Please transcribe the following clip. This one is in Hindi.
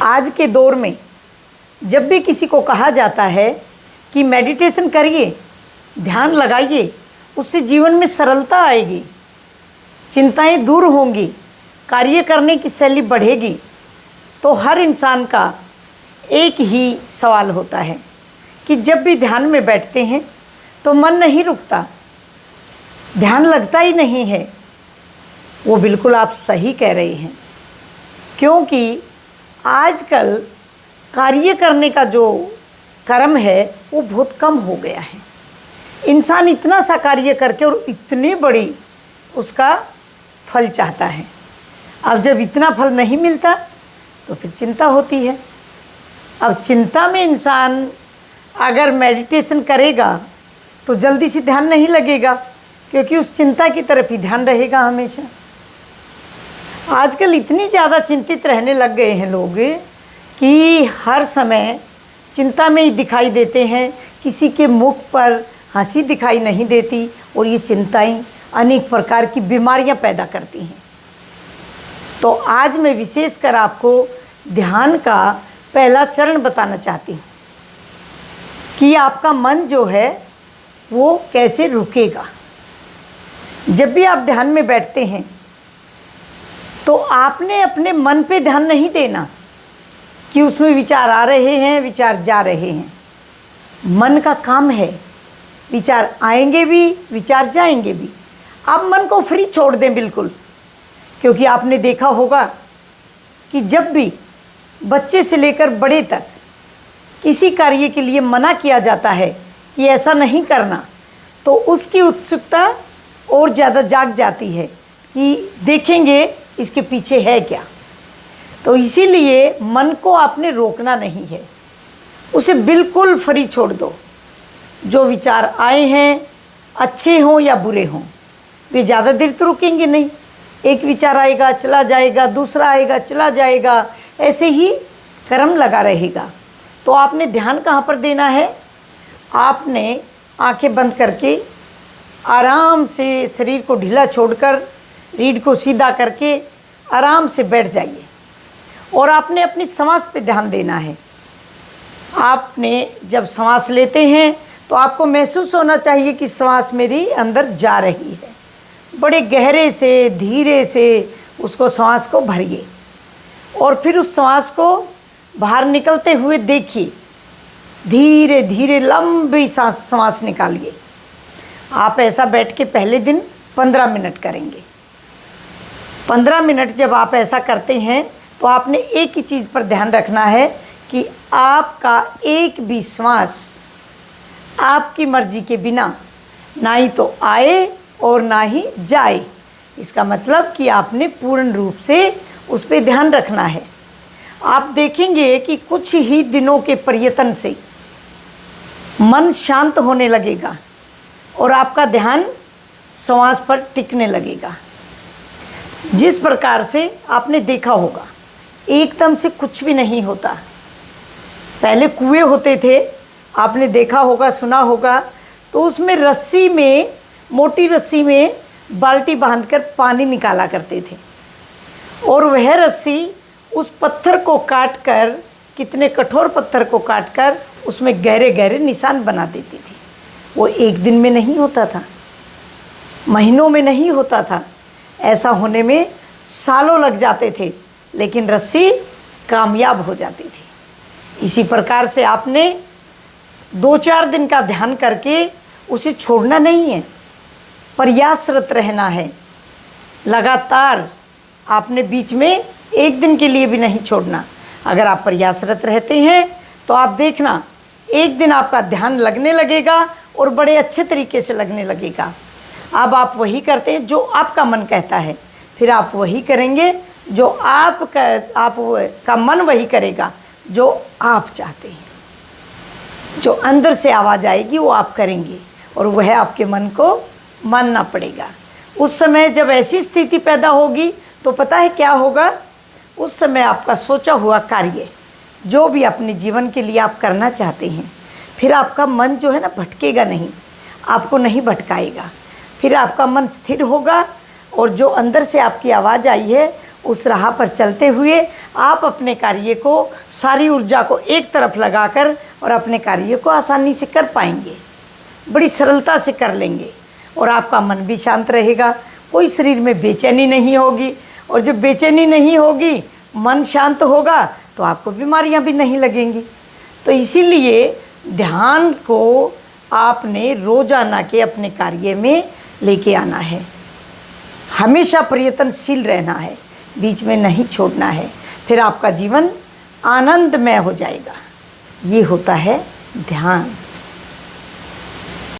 आज के दौर में जब भी किसी को कहा जाता है कि मेडिटेशन करिए, ध्यान लगाइए, उससे जीवन में सरलता आएगी, चिंताएं दूर होंगी, कार्य करने की शैली बढ़ेगी, तो हर इंसान का एक ही सवाल होता है कि जब भी ध्यान में बैठते हैं तो मन नहीं रुकता, ध्यान लगता ही नहीं है। वो बिल्कुल आप सही कह रहे हैं, क्योंकि आजकल कार्य करने का जो क्रम है वो बहुत कम हो गया है। इंसान इतना सा कार्य करके और इतनी बड़ी उसका फल चाहता है। अब जब इतना फल नहीं मिलता तो फिर चिंता होती है। अब चिंता में इंसान अगर मेडिटेशन करेगा तो जल्दी से ध्यान नहीं लगेगा, क्योंकि उस चिंता की तरफ ही ध्यान रहेगा हमेशा। आजकल इतनी ज़्यादा चिंतित रहने लग गए हैं लोग कि हर समय चिंता में ही दिखाई देते हैं, किसी के मुख पर हंसी दिखाई नहीं देती, और ये चिंताएं अनेक प्रकार की बीमारियां पैदा करती हैं। तो आज मैं विशेषकर आपको ध्यान का पहला चरण बताना चाहती हूँ कि आपका मन जो है वो कैसे रुकेगा। जब भी आप ध्यान में बैठते हैं तो आपने अपने मन पे ध्यान नहीं देना कि उसमें विचार आ रहे हैं, विचार जा रहे हैं। मन का काम है, विचार आएंगे भी, विचार जाएंगे भी। आप मन को फ्री छोड़ दें बिल्कुल, क्योंकि आपने देखा होगा कि जब भी बच्चे से लेकर बड़े तक किसी कार्य के लिए मना किया जाता है कि ऐसा नहीं करना, तो उसकी उत्सुकता और ज़्यादा जाग जाती है कि देखेंगे इसके पीछे है क्या। तो इसीलिए मन को आपने रोकना नहीं है, उसे बिल्कुल फ्री छोड़ दो। जो विचार आए हैं, अच्छे हों या बुरे हों, वे ज़्यादा देर तो रुकेंगे नहीं। एक विचार आएगा चला जाएगा, दूसरा आएगा चला जाएगा, ऐसे ही क्रम लगा रहेगा। तो आपने ध्यान कहाँ पर देना है? आपने आंखें बंद करके आराम से शरीर को ढीला छोड़कर रीढ़ को सीधा करके आराम से बैठ जाइए, और आपने अपनी सांस पे ध्यान देना है। आपने जब सांस लेते हैं तो आपको महसूस होना चाहिए कि सांस मेरी अंदर जा रही है। बड़े गहरे से, धीरे से उसको सांस को भरिए, और फिर उस सांस को बाहर निकलते हुए देखिए। धीरे धीरे लंबी सांस निकालिए। आप ऐसा बैठ के पहले दिन 15 मिनट करेंगे। 15 मिनट जब आप ऐसा करते हैं तो आपने एक ही चीज़ पर ध्यान रखना है कि आपका एक भी श्वास आपकी मर्जी के बिना ना ही तो आए और ना ही जाए। इसका मतलब कि आपने पूर्ण रूप से उस पर ध्यान रखना है। आप देखेंगे कि कुछ ही दिनों के प्रयत्न से मन शांत होने लगेगा और आपका ध्यान श्वास पर टिकने लगेगा। जिस प्रकार से आपने देखा होगा एकदम से कुछ भी नहीं होता। पहले कुएं होते थे, आपने देखा होगा, सुना होगा, तो उसमें रस्सी में, मोटी रस्सी में बाल्टी बांधकर पानी निकाला करते थे, और वह रस्सी उस पत्थर को काटकर, कितने कठोर पत्थर को काटकर उसमें गहरे गहरे निशान बना देती थी। वो एक दिन में नहीं होता था, महीनों में नहीं होता था, ऐसा होने में सालों लग जाते थे, लेकिन रस्सी कामयाब हो जाती थी। इसी प्रकार से आपने 2-4 दिन का ध्यान करके उसे छोड़ना नहीं है, प्रयासरत रहना है। लगातार आपने बीच में एक दिन के लिए भी नहीं छोड़ना। अगर आप प्रयासरत रहते हैं तो आप देखना एक दिन आपका ध्यान लगने लगेगा, और बड़े अच्छे तरीके से लगने लगेगा। अब आप वही करते हैं जो आपका मन कहता है, फिर आप वही करेंगे जो आपका मन वही करेगा जो आप चाहते हैं। जो अंदर से आवाज़ आएगी वो आप करेंगे, और वह आपके मन को मानना पड़ेगा। उस समय जब ऐसी स्थिति पैदा होगी तो पता है क्या होगा? उस समय आपका सोचा हुआ कार्य जो भी अपने जीवन के लिए आप करना चाहते हैं, फिर आपका मन जो है ना भटकेगा नहीं, आपको नहीं भटकाएगा। फिर आपका मन स्थिर होगा, और जो अंदर से आपकी आवाज़ आई है उस राह पर चलते हुए आप अपने कार्य को, सारी ऊर्जा को एक तरफ लगाकर और अपने कार्य को आसानी से कर पाएंगे, बड़ी सरलता से कर लेंगे और आपका मन भी शांत रहेगा, कोई शरीर में बेचैनी नहीं होगी। और जब बेचैनी नहीं होगी, मन शांत होगा, तो आपको बीमारियां भी नहीं लगेंगी। तो इसीलिए ध्यान को आपने रोजाना के अपने कार्य में लेके आना है, हमेशा प्रयत्नशील रहना है, बीच में नहीं छोड़ना है, फिर आपका जीवन आनंदमय हो जाएगा। ये होता है ध्यान।